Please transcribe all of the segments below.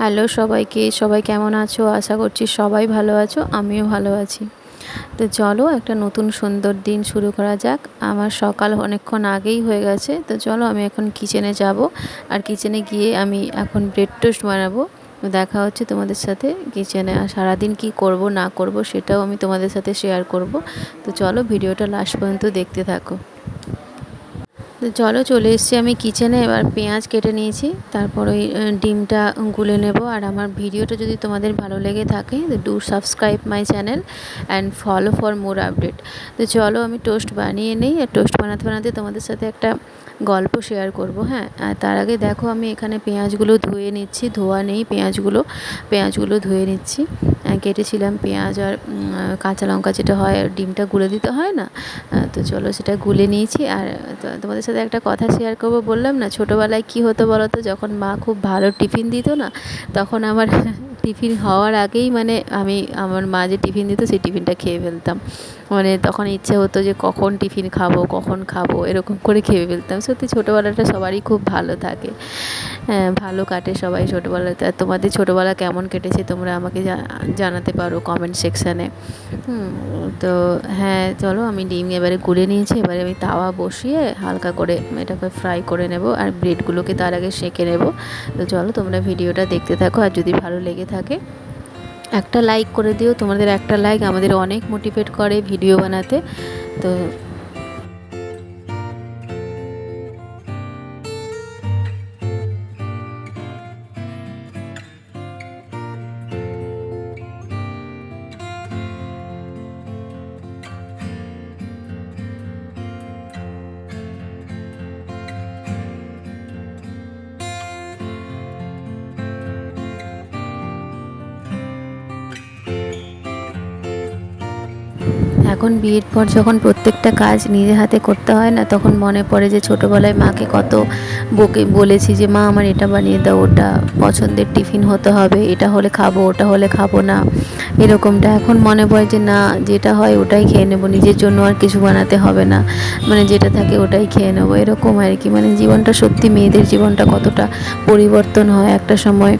Hello সবাইকে, সবাই কেমন আছো? আশা করছি সবাই ভালো আছো, আমিও ভালো আছি। তো চলো একটা নতুন সুন্দর দিন শুরু করা যাক। আমার সকাল অনেকক্ষণ আগেই হয়ে গেছে, তো চলো আমি এখন কিচেনে যাব। আর কিচেনে গিয়ে আমি এখন ব্রেড টোস্ট বানাবো। তো দেখা হচ্ছে তোমাদের সাথে কিচেনে। আর সারাদিন কি করব না করব সেটাও আমি তোমাদের সাথে শেয়ার করব। তো চলো ভিডিওটা লাস্ট পর্যন্ত দেখতে থাকো। তো চলো চলে এসেছি আমি কিচেনে। এবার পেঁয়াজ কেটে নিয়েছি, তারপর ওই ডিমটা গুলে নেব। আর আমার ভিডিওটা যদি তোমাদের ভালো লেগে থাকে তো do subscribe my channel and follow for more update. তো চলো আমি টোস্ট বানিয়ে নিই। আর টোস্ট বানাতে বানাতে তোমাদের সাথে একটা গল্প শেয়ার করব। হ্যাঁ, আর তার আগে দেখো আমি এখানে পেঁয়াজগুলো ধুয়ে নিচ্ছি। ধোয়া নেই পেঁয়াজগুলো ধুয়ে নিচ্ছি। কেটেছিলাম পেঁয়াজ আর কাঁচা লঙ্কা, যেটা হয় ডিমটা গুলে দিতে হয় না। তো চলো সেটা গুলে নিয়েছি। আর তোমাদের সাথে একটা কথা শেয়ার করব, বললাম না ছোটোবেলায় কী হতো বলো তো, যখন মা খুব ভালো টিফিন দিত না, তখন আমার টিফিন হওয়ার আগেই মানে আমি আমার মা যে টিফিন দিত সেই টিফিনটা খেয়ে ফেলতাম। মানে তখন ইচ্ছে হতো যে কখন টিফিন খাবো এরকম করে খেয়ে ফেলতাম। সত্যি ছোটোবেলাটা সবারই খুব ভালো থাকে, হ্যাঁ ভালো কাটে সবাই ছোটোবেলাতে। আর তোমাদের ছোটোবেলা কেমন কেটেছে তোমরা আমাকে জানাতে পারো কমেন্ট সেকশানে। তো হ্যাঁ চলো আমি ডিম এবারে গুলে নিয়েছি। এবারে আমি তাওয়া বসিয়ে হালকা করে এটাকে ফ্রাই করে নেব, আর ব্রেডগুলোকে তার আগে সেঁকে নেব। তো চলো তোমরা ভিডিওটা দেখতে থাকো। আর যদি ভালো লেগে থাকে একটা লাইক করে দিও। তোমাদের একটা লাইক আমাদের অনেক মোটিভেট করে ভিডিও বানাতে। তো এখন বিয়ের পর যখন প্রত্যেকটা কাজ নিজে হাতে করতে হয় না, তখন মনে পড়ে যে ছোটোবেলায় মাকে কত বলেছি যে মা আমার এটা বানিয়ে দাও, ওটা পছন্দের টিফিন হতে হবে, এটা হলে খাবো ওটা হলে খাবো না, এরকমটা এখন মনে পড়ে যে না, যেটা হয় ওটাই খেয়ে নেবো, নিজের জন্য আর কিছু বানাতে হবে না, মানে যেটা থাকে ওটাই খেয়ে নেবো, এরকম আর কি। মানে জীবনটা সত্যি, মেয়েদের জীবনটা কতটা পরিবর্তন হয় একটা সময়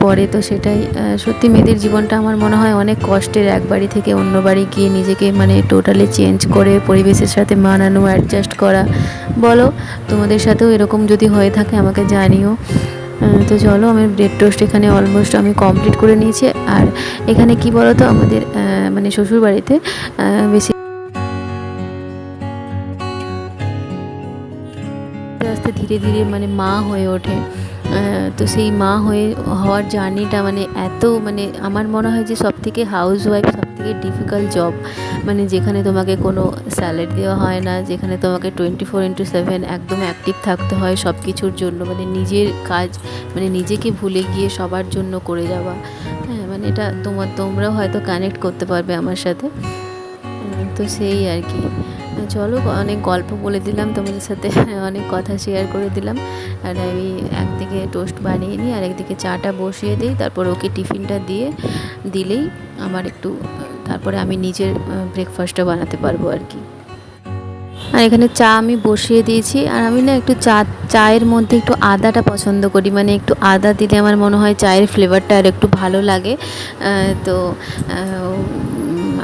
পরে। তো সেটাই সত্যি মেয়েদের জীবনটা আমার মনে হয় অনেক কষ্টের। এক বাড়ি থেকে অন্য বাড়ি গিয়ে নিজেকে মানে টোটালি চেঞ্জ করে পরিবেশের সাথে মানানো, অ্যাডজাস্ট করা। বলো তোমাদের সাথেও এরকম যদি হয়ে থাকে আমাকে জানিও। তো চলো আমি ব্রেড টোস্ট এখানে অলমোস্ট আমি কমপ্লিট করে নিয়েছি। আর এখানে কি বলো তো, আমাদের মানে শ্বশুরবাড়িতে বেশি আস্তে আস্তে ধীরে ধীরে মানে মা হয়ে ওঠে। তো সেই মা হওয়ার জার্নিটা মানে এত মানে আমার মনে হয় যে সবথেকে হাউসওয়াইফ সবথেকে ডিফিকাল্ট জব। মানে যেখানে তোমাকে কোনো স্যালারি দেওয়া হয় না, যেখানে তোমাকে 24/7 একদম অ্যাক্টিভ থাকতে হয় সব কিছুর জন্য, মানে নিজের কাজ মানে নিজেকে ভুলে গিয়ে সবার জন্য করে যাওয়া। হ্যাঁ মানে এটা তোমরাও হয়তো কানেক্ট করতে পারবে আমার সাথে। তো সেই আর কি। চলো অনেক গল্প বলে দিলাম তোমাদের সাথে, অনেক কথা শেয়ার করে দিলাম। আর আমি একদিকে টোস্ট বানিয়ে নিই আর একদিকে চাটা বসিয়ে দিই, তারপর ওকে টিফিনটা দিলেই আমার একটু তারপরে আমি নিজের ব্রেকফাস্টটা বানাতে পারবো আর কি। আর এখানে চা আমি বসিয়ে দিয়েছি। আর আমি না একটু চায়ের মধ্যে একটু আদাটা পছন্দ করি, মানে একটু আদা দিলে আমার মনে হয় চায়ের ফ্লেভারটা আর একটু ভালো লাগে। তো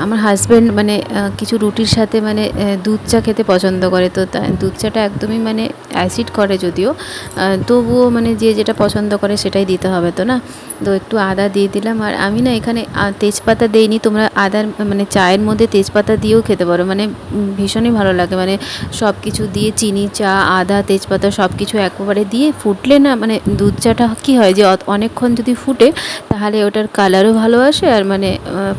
আমার হাজব্যান্ড মানে কিছু রুটির সাথে মানে দুধ চা খেতে পছন্দ করে। তো দুধ চাটা একদমই মানে অ্যাসিড করে যদিও, তবুও মানে যে যেটা পছন্দ করে সেটাই দিতে হবে তো না। তো একটু আদা দিয়ে দিলাম। আর আমি না এখানে তেজপাতা দেইনি, তোমরা আদার মানে চায়ের মধ্যে তেজপাতা দিয়েও খেতে পারো, মানে ভীষণই ভালো লাগে। মানে সব কিছু দিয়ে চিনি, চা, আদা, তেজপাতা সব কিছু একবারে দিয়ে ফুটলে না, মানে দুধ চাটা কী হয় যে অনেকক্ষণ যদি ফুটে তাহলে ওটার কালারও ভালো আসে, আর মানে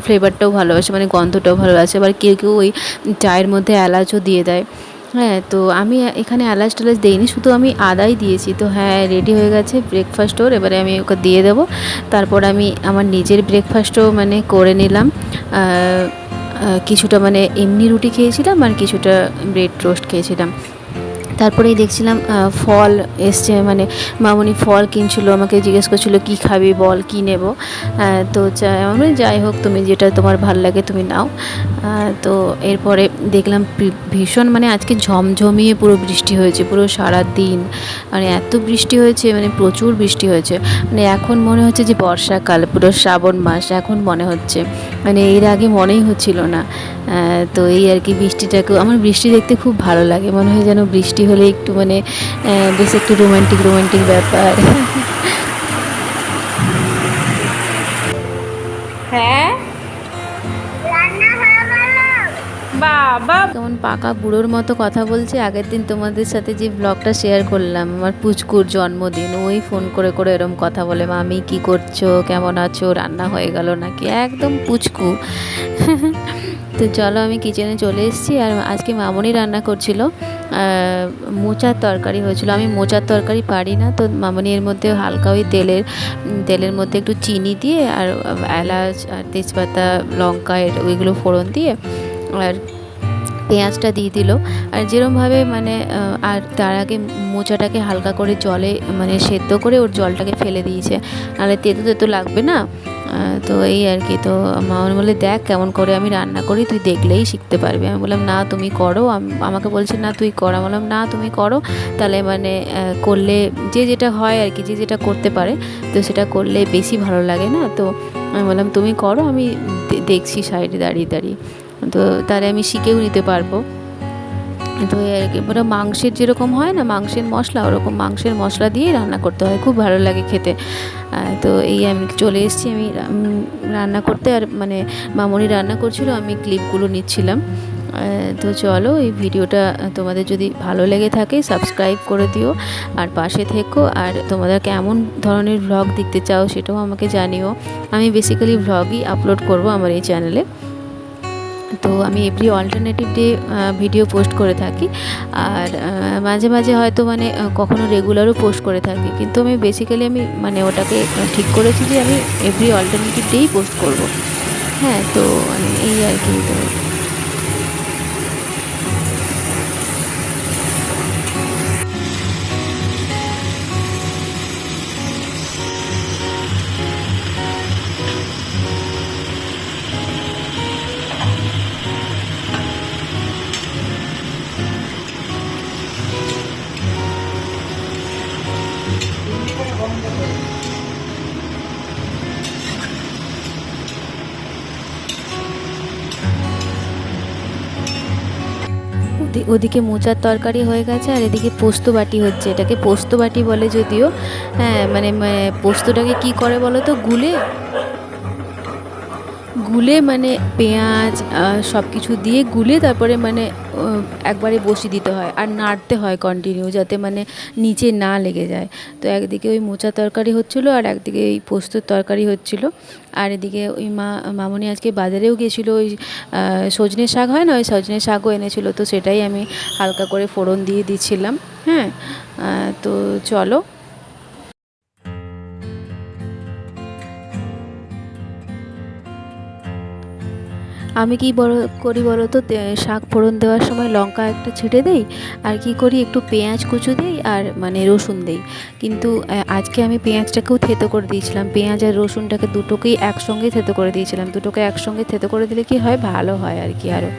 ফ্লেভারটাও ভালো আসে, মানে গন্ধটাও ভালো আসে। আবার কেউ কেউ ওই চায়ের মধ্যে এলাচও দিয়ে দেয়। হ্যাঁ তো আমি এখানে এলাচ টেলাচ দিইনি, শুধু আমি আদাই দিয়েছি। তো হ্যাঁ রেডি হয়ে গেছে ব্রেকফাস্ট ওর, এবারে আমি ওকে দিয়ে দেবো। তারপর আমি আমার নিজের ব্রেকফাস্টও মানে করে নিলাম। কিছুটা মানে এমনি রুটি খেয়েছিলাম আর কিছুটা ব্রেড টোস্ট খেয়েছিলাম। তারপরেই দেখছিলাম ফল এসছে, মানে মামনি ফল কিনছিল, আমাকে জিজ্ঞেস করছিলো কী খাবি বল, কী নেব। তো আমি যাই হোক, তুমি যেটা তোমার ভাল লাগে তুমি নাও। তো এরপরে দেখলাম ভীষণ, মানে আজকে ঝমঝমিয়ে পুরো বৃষ্টি হয়েছে পুরো সারা দিন, মানে এত বৃষ্টি হয়েছে, মানে প্রচুর বৃষ্টি হয়েছে। মানে এখন মনে হচ্ছে যে বর্ষাকাল, পুরো শ্রাবণ মাস এখন মনে হচ্ছে, মানে এর আগে মনেই হচ্ছিল না। তো এই আর কি, বৃষ্টিটাকে আমার বৃষ্টি দেখতে খুব ভালো লাগে, মনে হয় যেন বৃষ্টি হলে একটু মানে বেশ একটু রোমান্টিক রোমান্টিক ব্যাপার। হ্যাঁ বাবা, কেমন পাকা বুড়োর মতো কথা বলছে। আগের দিন তোমাদের সাথে যে ব্লগটা শেয়ার করলাম, আমার পুচকুর জন্মদিন, ওই ফোন করে করে এরম কথা বলে, মামি কি করছো, কেমন আছো, রান্না হয়ে গেল নাকি, একদম পুচকু। তো চলো আমি কিচেনে চলে এসেছি, আর আজকে মামনি রান্না করছিল, মোচার তরকারি হয়েছিল। আমি মোচার তরকারি পারি না, তো মামনি এর মধ্যে হালকা ওই তেলের মধ্যে একটু চিনি দিয়ে আর এলাচ আর তেজপাতা লঙ্কা ওইগুলো ফোড়ন দিয়ে আর পেঁয়াজটা দিয়ে দিল। আর যেরমভাবে মানে আর তার আগে মোচাটাকে হালকা করে জলে মানে সেদ্ধ করে ওর জলটাকে ফেলে দিয়েছে, নাহলে তেতো তেতো লাগবে না। তো এই আর কি, তো মা বলে দেখ কেমন করে আমি রান্না করি, তুই দেখলেই শিখতে পারবি। আমি বললাম না তুমি করো, আমাকে বলছে না তুই কর। আমি বললাম না তুমি করো, তাহলে মানে করলে যে যেটা হয় আর কি, যে যেটা করতে পারে তো সেটা করলে বেশি ভালো লাগে না। তো আমি বললাম তুমি করো, আমি দেখছি সাইডে দাঁড়িয়ে দাঁড়িয়ে, তো তাহলে আমি শিখেও নিতে পারবো। তো আর কি, মানে মাংসের যেরকম হয় না মাংসের মশলা, ওরকম মাংসের মশলা দিয়েই রান্না করতে হয়, খুব ভালো লাগে খেতে। তো এই আমি চলে এসেছি আমি রান্না করতে, আর মানে মামনি রান্না করছিল, আমি ক্লিপগুলো নিচ্ছিলাম। তো চলো, এই ভিডিওটা তোমাদের যদি ভালো লেগে থাকে সাবস্ক্রাইব করে দিও, আর পাশে থেকো, আর তোমাদের কেমন ধরনের ভ্লগ দেখতে চাও সেটাও আমাকে জানিও। আমি বেসিক্যালি ভ্লগই আপলোড করব আমার এই চ্যানেলে। তো আমি every alternative day video post করে থাকি, আর মাঝে মাঝে হয়তো মানে কখনো রেগুলারও পোস্ট করে থাকি, কিন্তু আমি বেসিক্যালি আমি মানে ওটাকে ঠিক করেছি যে আমি এভরি অল্টারনেটিভ ডেই পোস্ট করব। হ্যাঁ, তো মানে এই আর কি। তো ওদিকে মোচার তরকারি হয়ে গেছে, আর এদিকে পোস্ত বাটি হচ্ছে, এটাকে পোস্ত বাটি বলে যদিও। হ্যাঁ, মানে পোস্তটাকে কি করে বলো তো, গুলে গুলে মানে পেঁয়াজ সব কিছু দিয়ে গুলে তারপরে মানে একবারে বসিয়ে দিতে হয়, আর নাড়তে হয় কন্টিনিউ, যাতে মানে নিচে না লেগে যায়। তো একদিকে ওই মোচা তরকারি হচ্ছিলো, আর একদিকে এই পোস্তর তরকারি হচ্ছিলো। আর এদিকে ওই মামনি আজকে বাজারেও গেছিলো, ওই সজনে শাক হয় না, ওই সজনে শাকও এনেছিলো, তো সেটাই আমি হালকা করে ফোড়ন দিয়ে দিচ্ছিলাম। হ্যাঁ, তো চলো। আমি কি করি বলো তো, শাক ফোড়ন দেওয়ার সময় লঙ্কা একটা ছিটে দেই, আর কি করি একটু পেঁয়াজ কুচো দিই, আর মানে রসুন দিই। কিন্তু আজকে আমি পেঁয়াজটাকেও থেতো করে দিয়েছিলাম, পেঁয়াজ আর রসুনটাকে দুটোকেই একসঙ্গে থেতো করে দিয়েছিলাম। দুটোকে একসঙ্গে থেতো করে দিলে কি হয়, ভালো হয় আর কি আরও।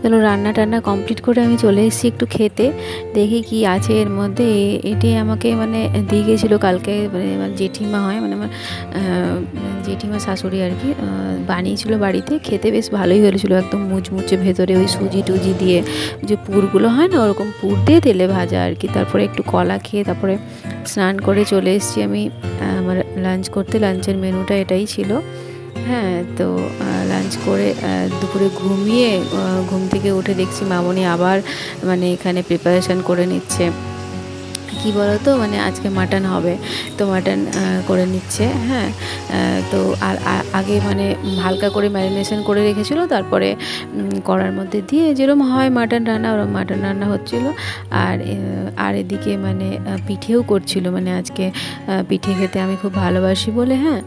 চলো রান্না টান্না কমপ্লিট করে আমি চলে এসেছি একটু খেতে, দেখি কি আছে এর মধ্যে। এটি আমাকে মানে দিয়ে গিয়েছিলো কালকে, মানে আমার জেঠিমা হয়, মানে আমার জেঠিমা শাশুড়ি আর কি, বানিয়েছিল বাড়িতে। খেতে বেশ ভালোই হয়েছিলো, একদম মুচমুচে, ভেতরে ওই সুজি টুজি দিয়ে যে পুরগুলো হয় না, ওরকম পুর দিয়ে তেলে ভাজা আর কি। তারপরে একটু কলা খেয়ে তারপরে স্নান করে চলে এসেছি আমি আমার লাঞ্চ করতে। লাঞ্চের মেনুটা এটাই ছিল। হ্যাঁ, তো লাঞ্চ করে দুপুরে ঘুমিয়ে ঘুম থেকে উঠে দেখছি মামনি আবার মানে এখানে প্রিপারেশান করে নিচ্ছে। কী বলো তো, মানে আজকে মাটন হবে, তো মাটন করে নিচ্ছে। হ্যাঁ, তো আর আগে মানে হালকা করে ম্যারিনেশন করে রেখেছিলো, তারপরে কড়ার মধ্যে দিয়ে যেরকম হয় মাটন রান্না, ওরকম মাটন রান্না হচ্ছিলো। আর এদিকে মানে পিঠেও করছিল, মানে আজকে পিঠে খেতে আমি খুব ভালোবাসি বলে, হ্যাঁ,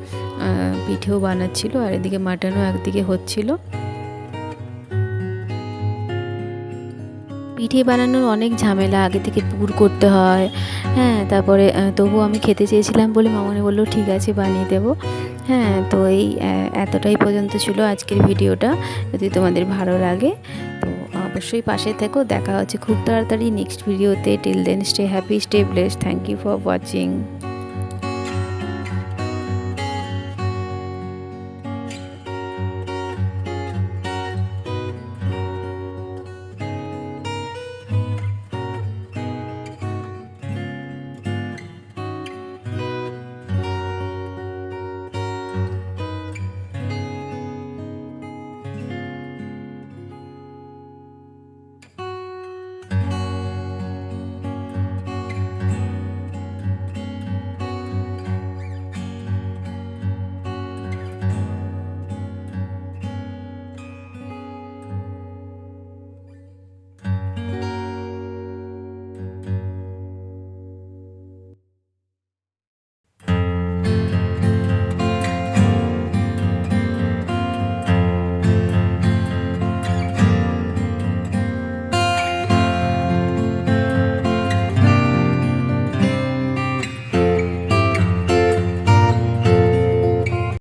পিঠেও বানাচ্ছিল, আর এদিকে মাটনও একদিকে হচ্ছিলো। পিঠে বানানোর অনেক ঝামেলা, আগে থেকে পুর করতে হয়। হ্যাঁ, তারপরে তবুও আমি খেতে চেয়েছিলাম বলে মামনি বললো ঠিক আছে বানিয়ে দেবো। হ্যাঁ, তো এই এতটাই পর্যন্ত ছিল আজকের ভিডিওটা। যদি তোমাদের ভালো লাগে তো অবশ্যই পাশে থেকো। দেখা হচ্ছে খুব তাড়াতাড়ি নেক্সট ভিডিওতে। Till then stay happy, stay blessed. Thank you for watching.